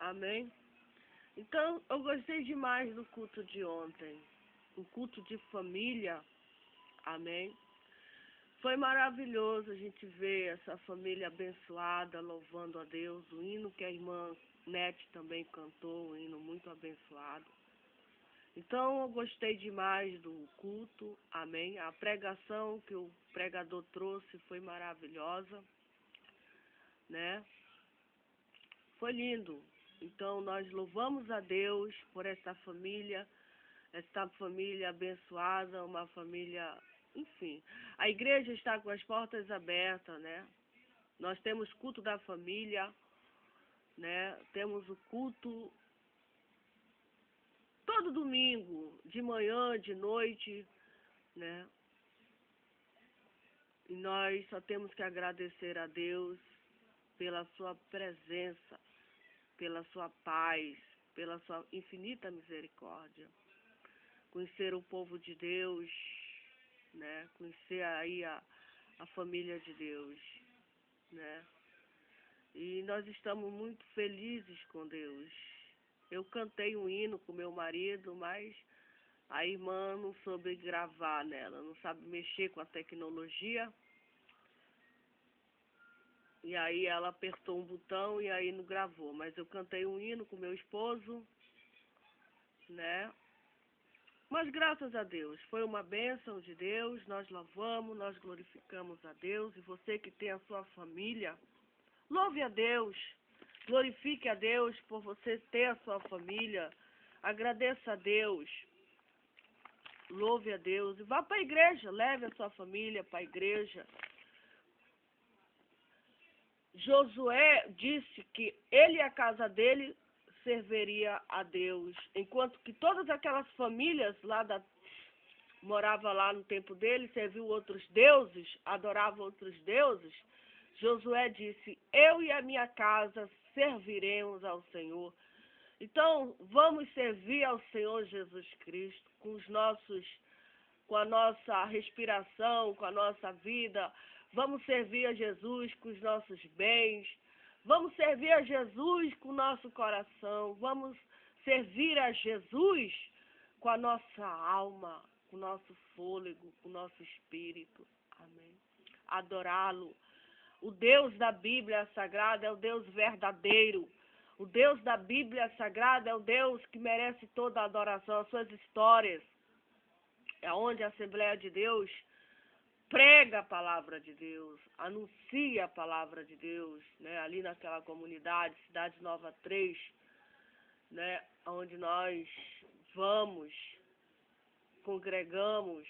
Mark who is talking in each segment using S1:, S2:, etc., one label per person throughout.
S1: Amém? Então, eu gostei demais do culto de ontem. O culto de família. Amém? Foi maravilhoso a gente ver essa família abençoada, louvando a Deus. O hino que a irmã Nete também cantou, um hino muito abençoado. Então, eu gostei demais do culto. Amém? A pregação que o pregador trouxe foi maravilhosa, né? Foi lindo. Então, nós louvamos a Deus por esta família abençoada, uma família, enfim. A igreja está com as portas abertas, né? Nós temos culto da família, né? Temos o culto todo domingo, de manhã, de noite, né? E nós só temos que agradecer a Deus pela sua presença, pela sua paz, pela sua infinita misericórdia. Conhecer o povo de Deus, né? Conhecer aí a família de Deus, né? E nós estamos muito felizes com Deus. Eu cantei um hino com meu marido, mas a irmã não soube gravar nela, não sabe mexer com a tecnologia. E aí ela apertou um botão e aí não gravou. Mas eu cantei um hino com meu esposo, né? Mas graças a Deus, foi uma bênção de Deus, nós louvamos, nós glorificamos a Deus. E você que tem a sua família, louve a Deus, glorifique a Deus por você ter a sua família. Agradeça a Deus, louve a Deus e vá para a igreja, leve a sua família para a igreja. Josué disse que ele e a casa dele serviria a Deus, enquanto que todas aquelas famílias moravam lá no tempo dele, serviam outros deuses, adoravam outros deuses. Josué disse: eu e a minha casa serviremos ao Senhor. Então, vamos servir ao Senhor Jesus Cristo com a nossa respiração, com a nossa vida. Vamos servir a Jesus com os nossos bens. Vamos servir a Jesus com o nosso coração. Vamos servir a Jesus com a nossa alma, com o nosso fôlego, com o nosso espírito. Amém. Adorá-lo. O Deus da Bíblia Sagrada é o Deus verdadeiro. O Deus da Bíblia Sagrada é o Deus que merece toda a adoração. As suas histórias, é onde a Assembleia de Deus prega a palavra de Deus, anuncia a palavra de Deus, né? Ali naquela comunidade, Cidade Nova 3, né? Onde nós vamos, congregamos.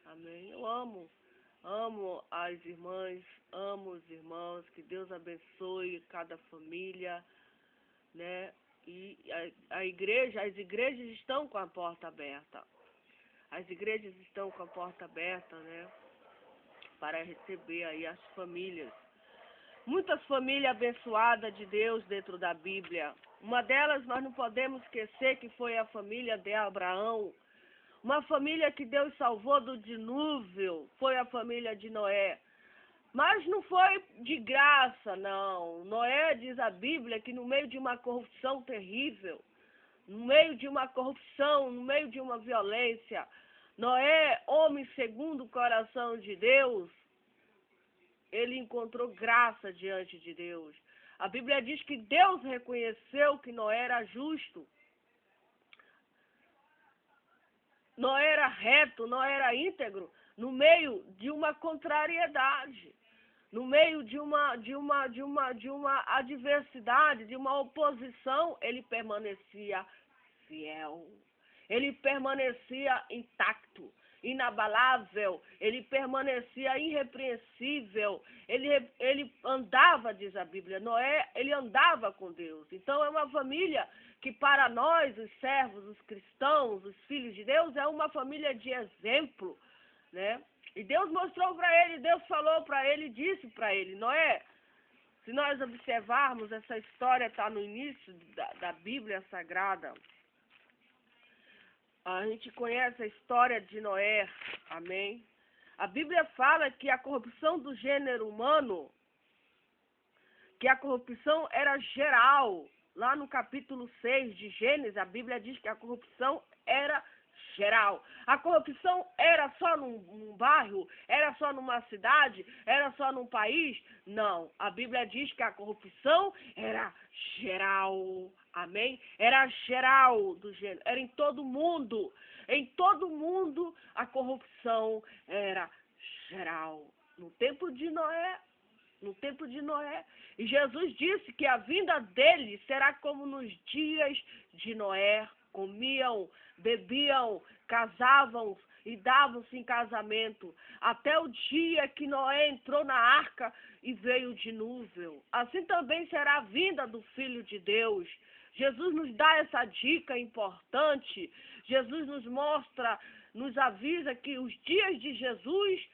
S1: Amém? Eu amo as irmãs, amo os irmãos, que Deus abençoe cada família, né? E as igrejas estão com a porta aberta. As igrejas estão com a porta aberta, né? Para receber aí as famílias. Muitas famílias abençoadas de Deus dentro da Bíblia. Uma delas nós não podemos esquecer que foi a família de Abraão. Uma família que Deus salvou do dilúvio foi a família de Noé. Mas não foi de graça, não. Noé, diz a Bíblia, que no meio de uma corrupção terrível, no meio de uma corrupção, no meio de uma violência, Noé, homem segundo o coração de Deus, ele encontrou graça diante de Deus. A Bíblia diz que Deus reconheceu que Noé era justo. Noé era reto, Noé era íntegro, no meio de uma contrariedade, no meio de uma adversidade, de uma oposição, ele permanecia fiel. Ele permanecia intacto, inabalável, ele permanecia irrepreensível, ele andava, diz a Bíblia, Noé, ele andava com Deus. Então é uma família que para nós, os servos, os cristãos, os filhos de Deus, é uma família de exemplo, né? E Deus mostrou para ele, Deus falou para ele, disse para ele, Noé, se nós observarmos, essa história está no início da Bíblia Sagrada. A gente conhece a história de Noé, amém? A Bíblia fala que a corrupção do gênero humano, que a corrupção era geral, lá no capítulo 6 de Gênesis, a Bíblia diz que a corrupção era geral. A corrupção era só num bairro? Era só numa cidade? Era só num país? Não. A Bíblia diz que a corrupção era geral. Amém? Era geral do gênero. Era em todo mundo. Em todo mundo a corrupção era geral. No tempo de Noé. No tempo de Noé. E Jesus disse que a vinda dele será como nos dias de Noé. Comiam, bebiam, casavam e davam-se em casamento, até o dia que Noé entrou na arca e veio o dilúvio. Assim também será a vinda do Filho de Deus. Jesus nos dá essa dica importante. Jesus nos mostra, nos avisa que os dias de Jesus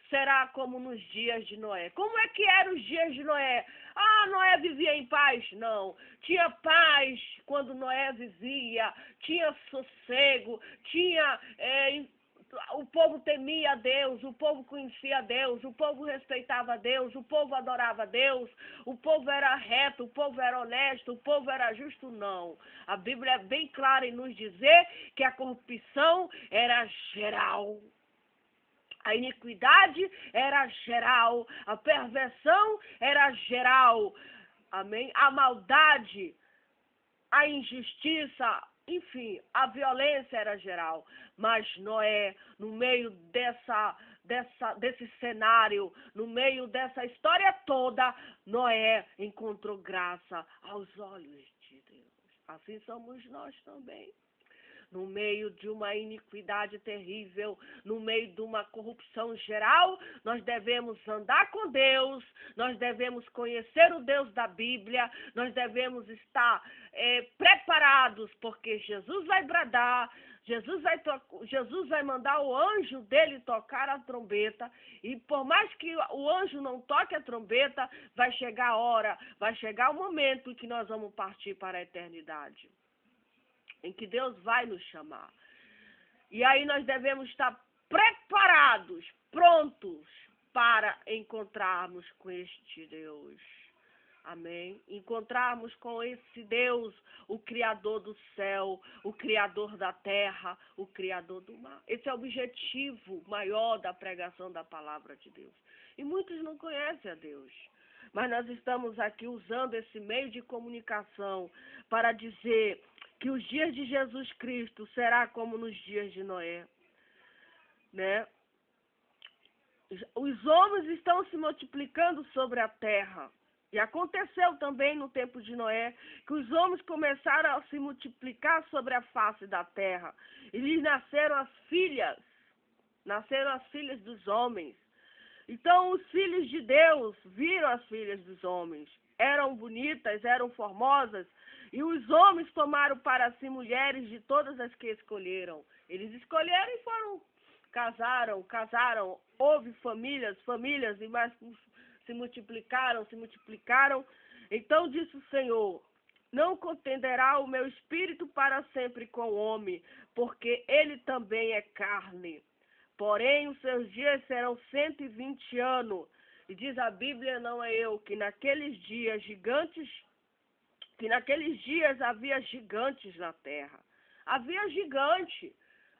S1: será como nos dias de Noé. Como é que eram os dias de Noé? Ah, Noé vivia em paz? Não. Tinha paz quando Noé vivia, tinha sossego, tinha... o povo temia a Deus, o povo conhecia a Deus, o povo respeitava a Deus, o povo adorava a Deus, o povo era reto, o povo era honesto, o povo era justo, não. A Bíblia é bem clara em nos dizer que a corrupção era geral. A iniquidade era geral, a perversão era geral, amém? A maldade, a injustiça, enfim, a violência era geral. Mas Noé, no meio desse cenário, no meio dessa história toda, Noé encontrou graça aos olhos de Deus. Assim somos nós também. No meio de uma iniquidade terrível, no meio de uma corrupção geral, nós devemos andar com Deus, nós devemos conhecer o Deus da Bíblia, nós devemos estar preparados, porque Jesus vai bradar, Jesus vai mandar o anjo dele tocar a trombeta, e por mais que o anjo não toque a trombeta, vai chegar a hora, vai chegar o momento em que nós vamos partir para a eternidade, em que Deus vai nos chamar. E aí nós devemos estar preparados, prontos para encontrarmos com este Deus. Amém? Encontrarmos com esse Deus, o Criador do céu, o Criador da terra, o Criador do mar. Esse é o objetivo maior da pregação da palavra de Deus. E muitos não conhecem a Deus. Mas nós estamos aqui usando esse meio de comunicação para dizer que os dias de Jesus Cristo será como nos dias de Noé, né? Os homens estão se multiplicando sobre a terra. E aconteceu também no tempo de Noé que os homens começaram a se multiplicar sobre a face da terra. E lhes nasceram as filhas dos homens. Então os filhos de Deus viram as filhas dos homens. Eram bonitas, eram formosas, e os homens tomaram para si mulheres de todas as que escolheram. Eles escolheram e casaram, houve famílias, e mais se multiplicaram. Então disse o Senhor: não contenderá o meu espírito para sempre com o homem, porque ele também é carne. Porém, os seus dias serão 120 anos. E diz a Bíblia, não é eu, que naqueles dias havia gigantes na terra. Havia gigante.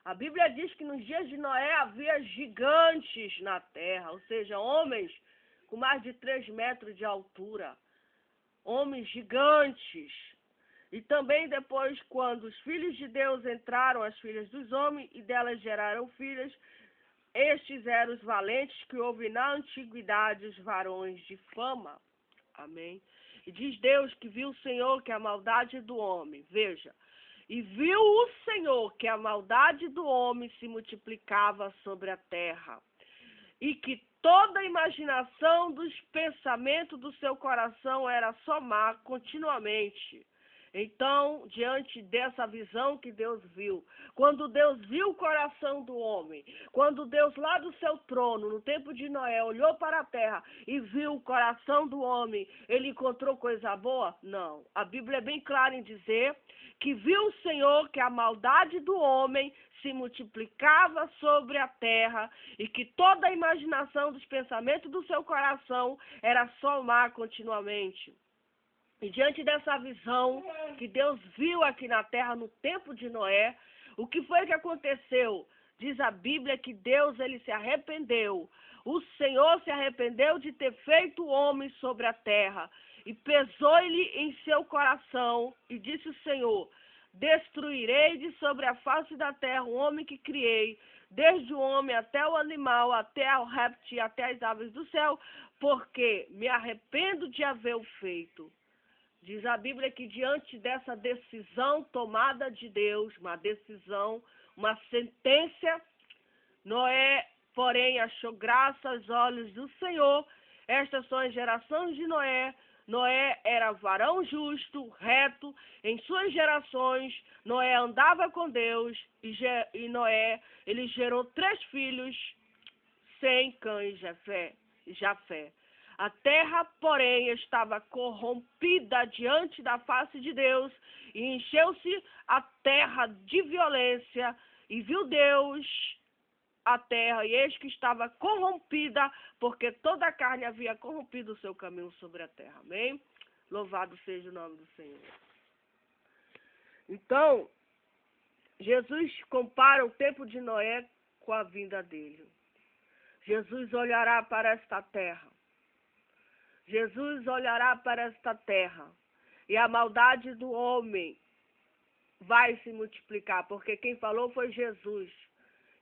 S1: A Bíblia diz que nos dias de Noé havia gigantes na terra, ou seja, homens com mais de 3 metros de altura. Homens gigantes. E também depois, quando os filhos de Deus entraram, as filhas dos homens, e delas geraram filhas, estes eram os valentes que houve na antiguidade, os varões de fama. Amém? E diz Deus que viu o Senhor que a maldade do homem, veja, e viu o Senhor que a maldade do homem se multiplicava sobre a terra, e que toda a imaginação dos pensamentos do seu coração era só má continuamente. Então, diante dessa visão que Deus viu, quando Deus viu o coração do homem, quando Deus lá do seu trono, no tempo de Noé, olhou para a terra e viu o coração do homem, ele encontrou coisa boa? Não. A Bíblia é bem clara em dizer que viu o Senhor que a maldade do homem se multiplicava sobre a terra e que toda a imaginação dos pensamentos do seu coração era só má continuamente. E diante dessa visão que Deus viu aqui na terra no tempo de Noé, o que foi que aconteceu? Diz a Bíblia que Deus ele se arrependeu. O Senhor se arrependeu de ter feito o homem sobre a terra. E pesou-lhe em seu coração. E disse o Senhor: destruirei de sobre a face da terra o homem que criei, desde o homem até o animal, até o réptil, até as aves do céu, porque me arrependo de haver o feito. Diz a Bíblia que diante dessa decisão tomada de Deus, uma decisão, uma sentença, Noé, porém, achou graça aos olhos do Senhor. Estas são as gerações de Noé. Noé era varão justo, reto, em suas gerações. Noé andava com Deus e Noé, ele gerou 3 filhos, Sem, Cã e Jafé. A terra, porém, estava corrompida diante da face de Deus, e encheu-se a terra de violência, e viu Deus a terra, e eis que estava corrompida, porque toda a carne havia corrompido o seu caminho sobre a terra. Amém? Louvado seja o nome do Senhor. Então, Jesus compara o tempo de Noé com a vinda dele. Jesus olhará para esta terra. Jesus olhará para esta terra e a maldade do homem vai se multiplicar, porque quem falou foi Jesus,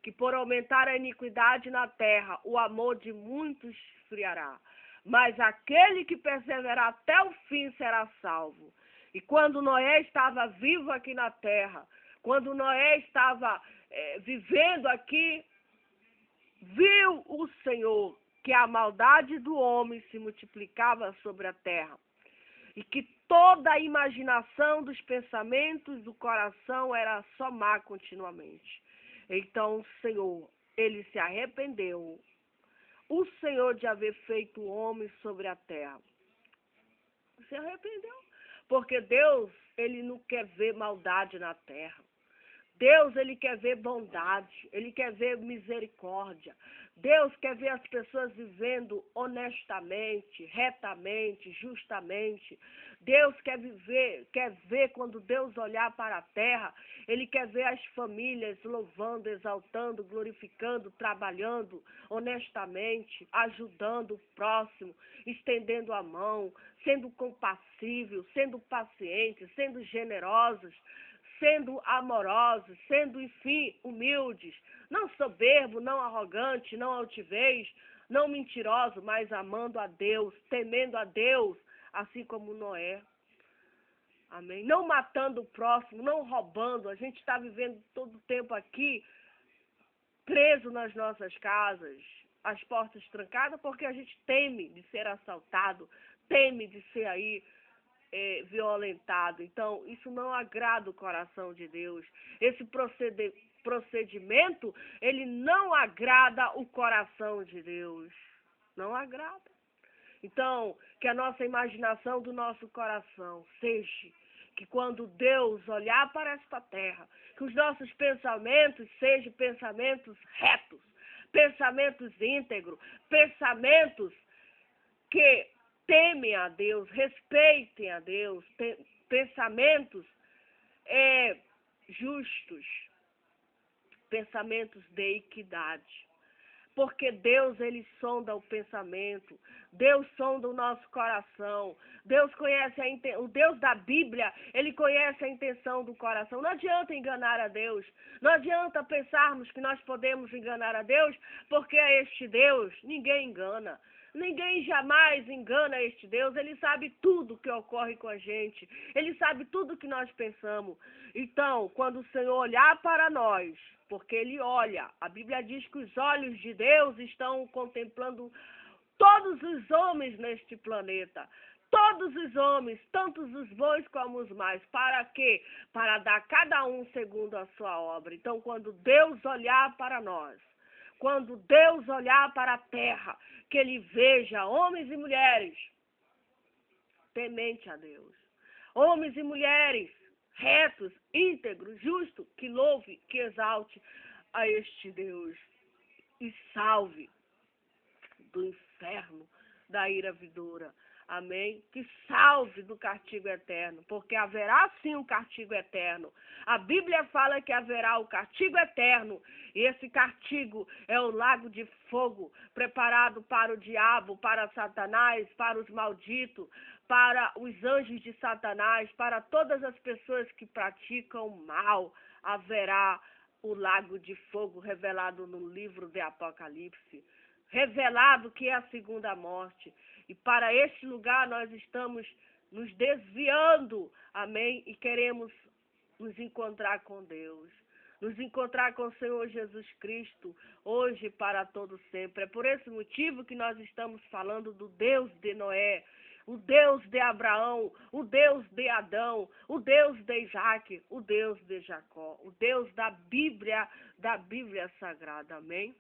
S1: que por aumentar a iniquidade na terra, o amor de muitos esfriará. Mas aquele que perseverar até o fim será salvo. E quando Noé estava vivo aqui na terra, quando Noé estava vivendo aqui, viu o Senhor que a maldade do homem se multiplicava sobre a terra e que toda a imaginação dos pensamentos do coração era só má continuamente. Então o Senhor, ele se arrependeu, o Senhor de haver feito o homem sobre a terra. Se arrependeu, porque Deus, ele não quer ver maldade na terra. Deus, ele quer ver bondade, ele quer ver misericórdia. Deus quer ver as pessoas vivendo honestamente, retamente, justamente. Deus quer ver quando Deus olhar para a terra, ele quer ver as famílias louvando, exaltando, glorificando, trabalhando honestamente, ajudando o próximo, estendendo a mão, sendo compassível, sendo paciente, sendo generosos, sendo amorosos, sendo, enfim, humildes, não soberbo, não arrogante, não altivez, não mentiroso, mas amando a Deus, temendo a Deus, assim como Noé. Amém? Não matando o próximo, não roubando. A gente está vivendo todo o tempo aqui preso nas nossas casas, as portas trancadas, porque a gente teme de ser assaltado, teme de ser aí violentado. Então, isso não agrada o coração de Deus. Esse procedimento, ele não agrada o coração de Deus. Não agrada. Então, que a nossa imaginação do nosso coração seja que quando Deus olhar para esta terra, que os nossos pensamentos sejam pensamentos retos, pensamentos íntegros, pensamentos que temem a Deus, respeitem a Deus, pensamentos justos, pensamentos de equidade. Porque Deus, ele sonda o pensamento, Deus sonda o nosso coração, Deus conhece o Deus da Bíblia, ele conhece a intenção do coração. Não adianta enganar a Deus, não adianta pensarmos que nós podemos enganar a Deus, porque a este Deus ninguém engana. Ninguém jamais engana este Deus, ele sabe tudo que ocorre com a gente, ele sabe tudo que nós pensamos. Então, quando o Senhor olhar para nós, porque ele olha, a Bíblia diz que os olhos de Deus estão contemplando todos os homens neste planeta, todos os homens, tanto os bons como os maus. Para quê? Para dar cada um segundo a sua obra. Então, quando Deus olhar para nós, quando Deus olhar para a terra, que ele veja homens e mulheres temente a Deus, homens e mulheres retos, íntegros, justos, que louve, que exalte a este Deus e salve do inferno, da ira vindoura. amém, que salve do castigo eterno, porque haverá sim um castigo eterno. A Bíblia fala que haverá o castigo eterno, e esse castigo é o lago de fogo, preparado para o diabo, para Satanás, para os malditos, para os anjos de Satanás, para todas as pessoas que praticam mal. Haverá o lago de fogo revelado no livro de Apocalipse, revelado que é a segunda morte. E para este lugar nós estamos nos desviando, amém? E queremos nos encontrar com Deus, nos encontrar com o Senhor Jesus Cristo, hoje e para todo sempre. É por esse motivo que nós estamos falando do Deus de Noé, o Deus de Abraão, o Deus de Adão, o Deus de Isaac, o Deus de Jacó, o Deus da Bíblia Sagrada, amém?